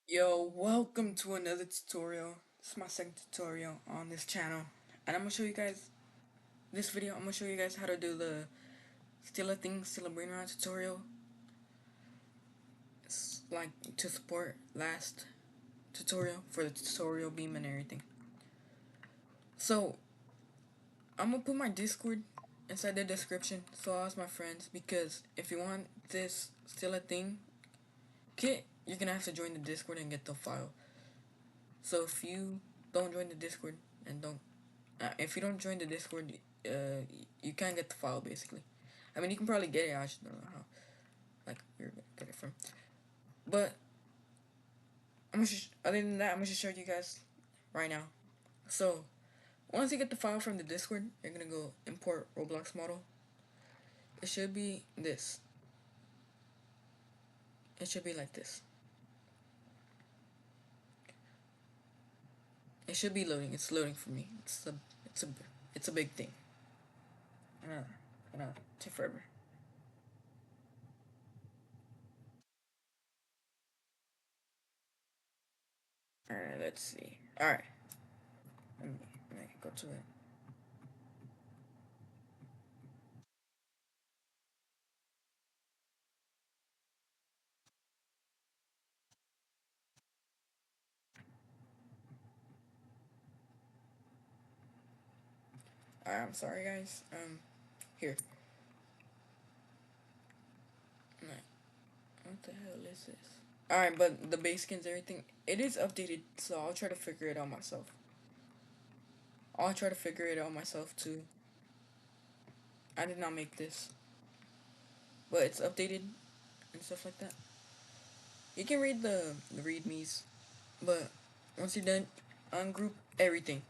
Yo, welcome to another tutorial. This is my second tutorial on this channel. And I'm gonna show you guys this video. I'm gonna show you guys how to do the Steal a Thing, Steal a Brain Rot tutorial. It's like to support last tutorial for the tutorial beam and everything. So, I'm gonna put my Discord inside the description so I'll ask my friends because if you want this Steal a Thing kit, you're gonna have to join the Discord and get the file. So if you don't join the Discord and don't if you don't join the Discord, you can't get the file basically. I mean, you can probably get it. I just don't know how. Like you're gonna get it from. But other than that, I'm gonna just show you guys right now. So once you get the file from the Discord, you're gonna go import Roblox model. It should be this. It should be like this. It should be loading. It's loading for me. It's a it's a big thing. I know. Take forever. All right. Let's see. All right. Let me go to it. I'm sorry, guys. Here. Alright, what the hell is this? Alright, but the base skins, everything, it is updated, so I'll try to figure it out myself. I'll try to figure it out myself too. I did not make this, but it's updated and stuff like that. You can read the readmes, but once you're done, ungroup everything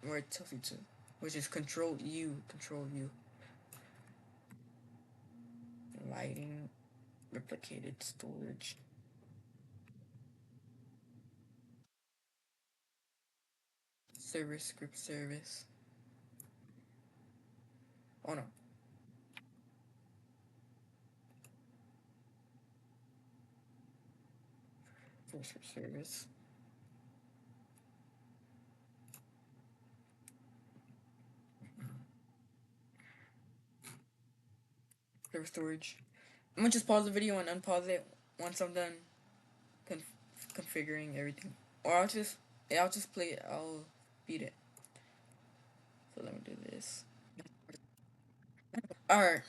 where it tells you to, which is Control U, Control U. Lighting, replicated storage, service, script service. Oh no. Script service. Server storage. I'm gonna just pause the video and unpause it once I'm done configuring everything. Or I'll just play it. I'll beat it. So let me do this. All right.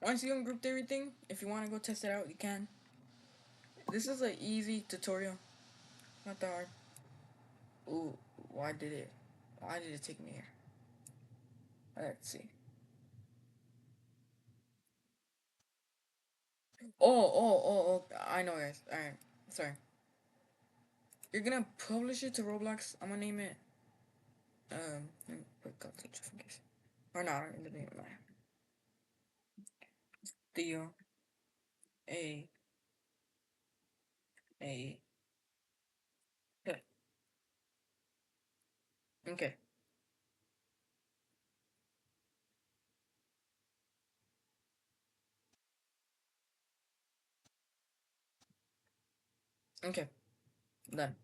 Once you ungrouped everything, if you want to go test it out, you can. This is an easy tutorial. Not that hard. Ooh, why did it? Why did it take me here? Let's see. Oh. I know, guys. All right. Sorry. You're gonna publish it to Roblox. I'm gonna name it. Let me put content just in case. Or not. I'm gonna name it my Theo A A. Okay. Okay. Okay. Done.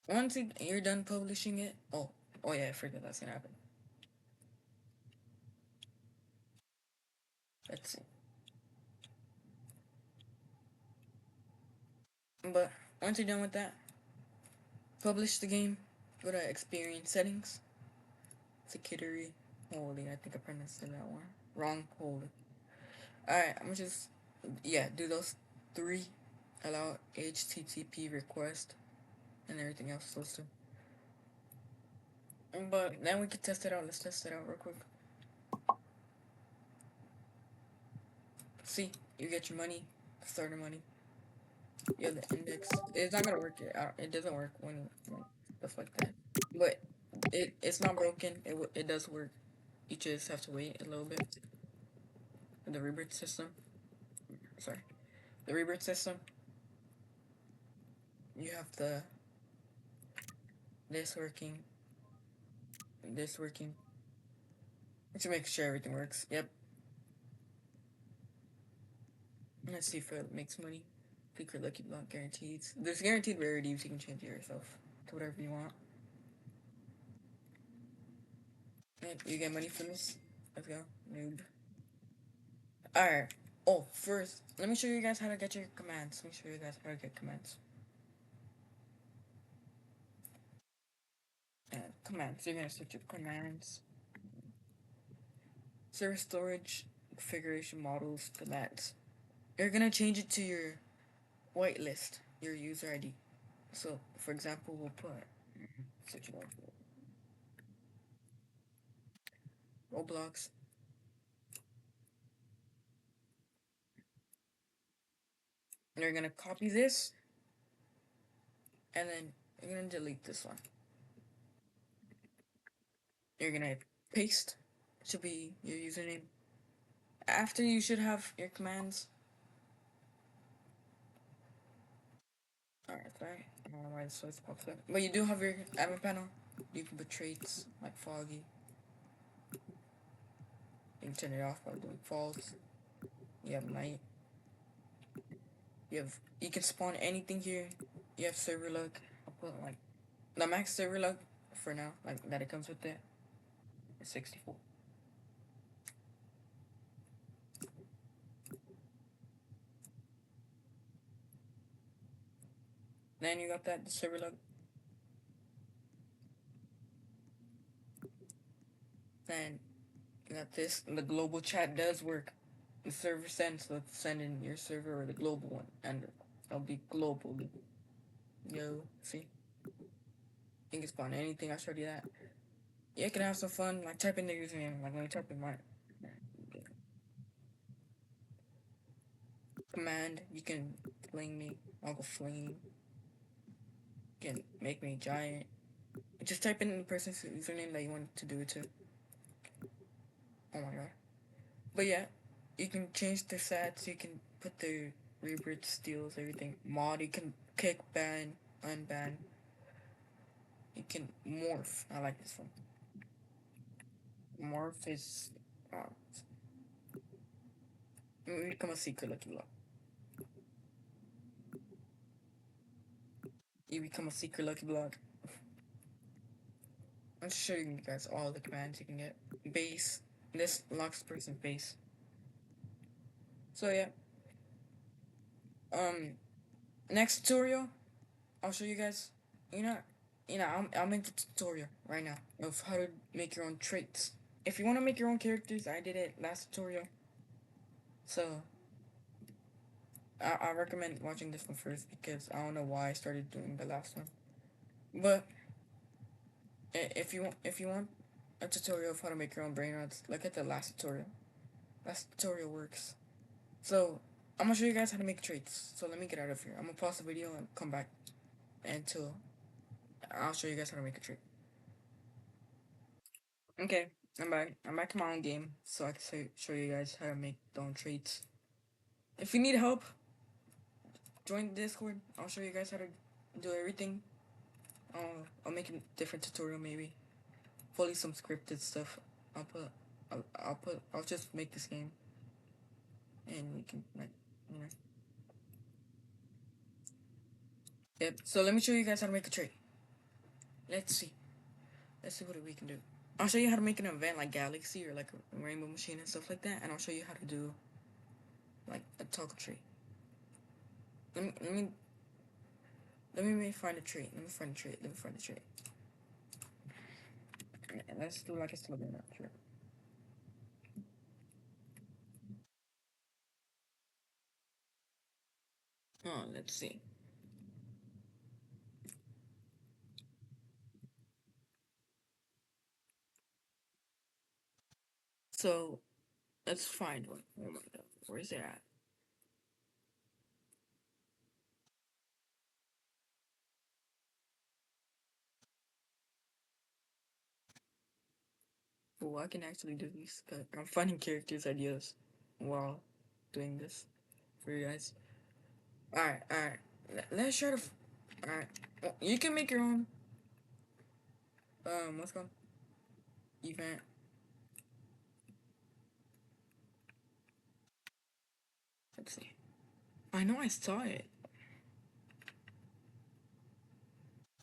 Once you're done publishing it, oh yeah, I forgot that's gonna happen. Let's see. But once you're done with that, publish the game. Go to experience settings. Security. Holy, I think I pronounced it that one wrong. Holy. Alright, I'm just do those three. Allow HTTP request and everything else supposed to. But then we can test it out. Let's test it out real quick. See, you get your money, starter money. Yeah, the index. It's not gonna work. It doesn't work when stuff like that. But it's not broken. It does work. You just have to wait a little bit. The rebirth system. Sorry, the rebirth system. You have this working, this working. To make sure everything works. Yep. Let's see if it makes money. Secret lucky block guarantees. There's guaranteed rarities. You can change it yourself to whatever you want. And you get money from this. Let's go. Noob. Alright. Oh, first, let me show you guys how to get your commands. Let me show you guys how to get commands. Commands. You're gonna search your commands. Server storage, configuration models, commands. You're gonna change it to your whitelist, your user ID. So, for example, we'll put search Roblox. And you're gonna copy this, and then you're gonna delete this one. You're gonna paste. Should be your username. After you should have your commands. Alright, sorry. I don't know why this was pops up. But you do have your admin panel. You can put traits like foggy. You can turn it off by doing false. You have night. You can spawn anything here. You have server luck. I'll put like the max server luck for now, like that it comes with it, is 64. Then you got that the server luck. Then you got this. The global chat does work. The server sends, so let's send in your server or the global one, and it'll be globally. Yo, see? You can spawn anything. I showed you that. You can have some fun, like type in the username, like when you type in my command, you can fling me. I'll go fling. You can make me giant. Just type in the person's username that you want to do it to. Oh my god. But yeah, you can change the stats, you can put the rebirth steals, everything. Mod, you can kick, ban, unban. You can morph. I like this one. Morph is. You become a secret lucky block. You become a secret lucky block. I'm showing you guys all the commands you can get. Base. This locks person base. So yeah. Next tutorial, I'll show you guys. You know, I'll make the tutorial right now of how to make your own traits. If you want to make your own characters, I did it last tutorial. So I recommend watching this one first because I don't know why I started doing the last one. But if you want a tutorial of how to make your own brain rods, look at the last tutorial. Last tutorial works. So I'm gonna show you guys how to make traits. So let me get out of here. I'm gonna pause the video and come back until I'll show you guys how to make a trait. Okay, I'm back. I'm back to my own game, so I can show you guys how to make their own traits. If you need help, join the Discord. I'll show you guys how to do everything. I'll make a different tutorial maybe. Fully some scripted stuff. I'll just make this game, and we can like, you know. Yep. So let me show you guys how to make a trait. Let's see. Let's see what we can do. I'll show you how to make an event like Galaxy or like a Rainbow Machine and stuff like that, and I'll show you how to do like a toggle tree. Let me find a trait. Let me find a trait. Let me find a trait. And let's do like a slogan now. Sure. Oh, let's see. So let's find one. Oh my god, where's it at? Oh, I can actually do these. I'm finding characters ideas while doing this for you guys. Alright. Let's try to. Alright. Well, you can make your own. What's called? Event. Let's see. I know I saw it.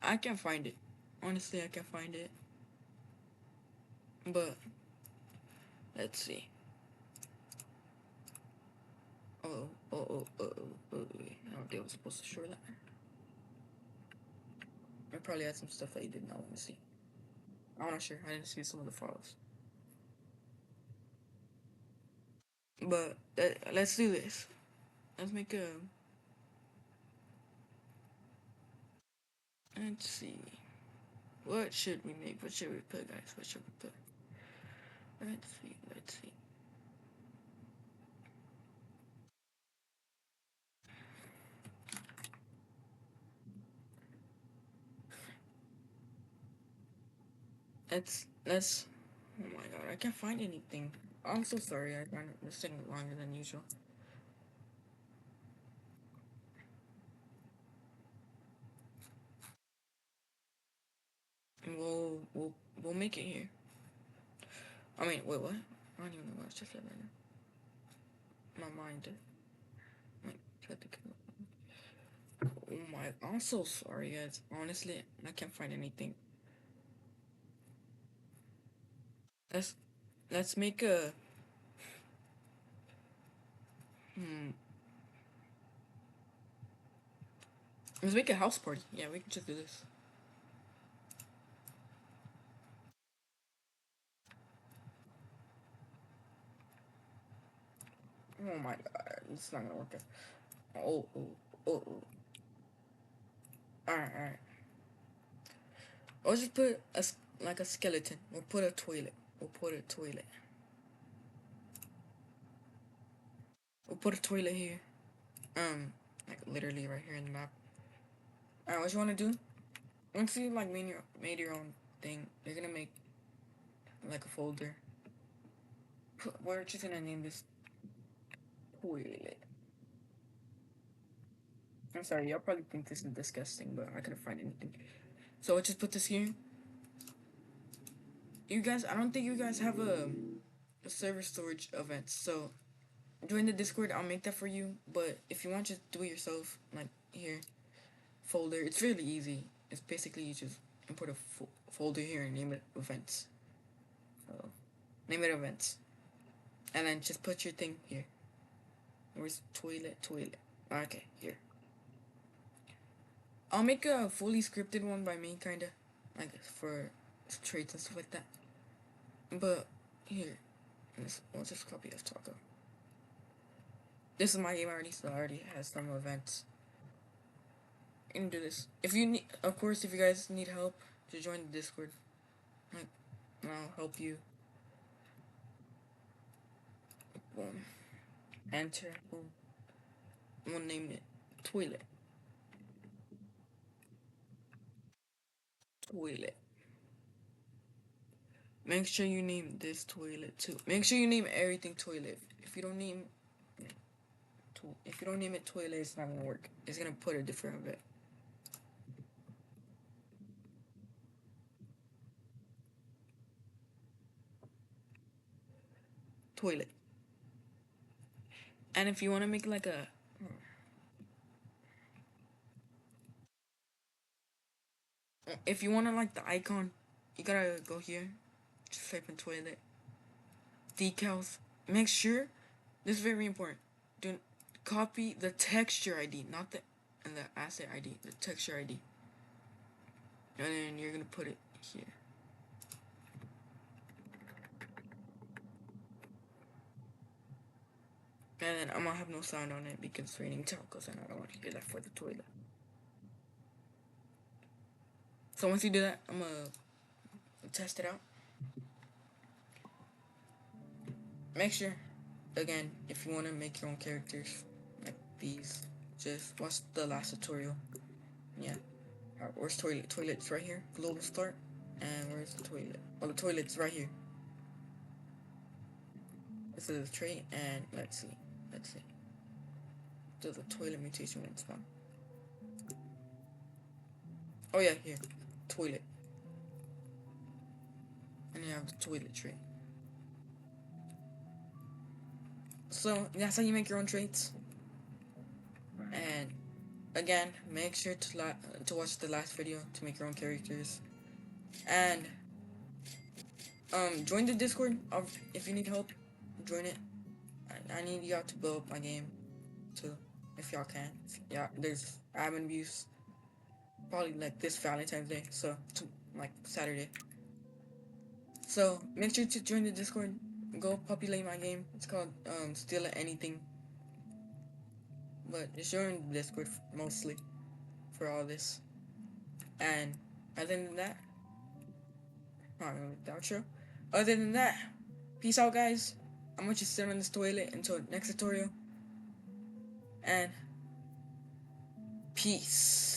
I can't find it. Honestly, I can't find it. But let's see. I don't think I was supposed to show that. I probably had some stuff that you did not want to see. I'm not sure. I didn't see some of the files. But let's do this. Let's make a. Let's see. What should we make? What should we put, guys? What should we put? Let's see. Let's see. Let's. Oh my god, I can't find anything. I'm so sorry. I found this thing longer than usual. And we'll make it here. I mean, wait, what? I don't even know what I just said right now. My mind. Oh my, I'm so sorry, guys. Honestly, I can't find anything. Let's let's make a hmm. Let's make a house party. Yeah, we can just do this. Oh my god, it's not gonna work out. Oh. Alright. I'll just put like a skeleton. We'll put a toilet. We'll put a toilet. We'll put a toilet here. Like literally right here in the map. Alright, what you wanna do? Once you like made your own thing, you're gonna make like a folder. We're just gonna name this toilet. I'm sorry, y'all probably think this is disgusting, but I couldn't find anything. So I just put this here. You guys, I don't think you guys have a server storage event, so join the Discord. I'll make that for you. But if you want, just do it yourself. Like here, folder. It's really easy. It's basically you just import a folder here and name it events. Name it events, and then just put your thing here. Where's toilet? Okay, here. I'll make a fully scripted one by me, kinda, like for traits and stuff like that. But here, we'll just copy this taco. This is my game already, so I already has some events. You can do this. If you need, of course, if you guys need help, just join the Discord. Like, and I'll help you. Boom. Enter. Boom. I'm gonna name it toilet. Toilet. Make sure you name this toilet too. Make sure you name everything toilet. If you don't name, if you don't name it toilet, it's not gonna work. It's gonna put a different event. Toilet. And if you want to make like a if you want to like the icon, you gotta go here, just type in toilet. Decals. Make sure, this is very important. Do copy the texture ID, not the and the asset ID, the texture ID. And then you're gonna put it here. And then I'm gonna have no sound on it because it's raining tacos and I don't want to hear that for the toilet. So once you do that, I'm gonna test it out. Make sure, again, if you want to make your own characters like these, just watch the last tutorial. Yeah. Where's toilet? Toilet's right here. Global start. And where's the toilet? Oh, the toilet's right here. This is a trait, and let's see. Does the toilet mutation when spawn? Oh yeah, here. Toilet. And you have the toilet trait. So that's how you make your own traits. And again, make sure to watch the last video to make your own characters. And join the Discord if you need help. Join it. I need y'all to blow up my game too, if y'all can. Yeah, there's admin views probably like this Valentine's Day, so like Saturday. So make sure to join the Discord. Go populate my game. It's called Steal Anything, but just join the Discord mostly for all this. And other than that, not really the outro. Other than that, peace out, guys. I'm gonna just sit on this toilet until next tutorial. And peace.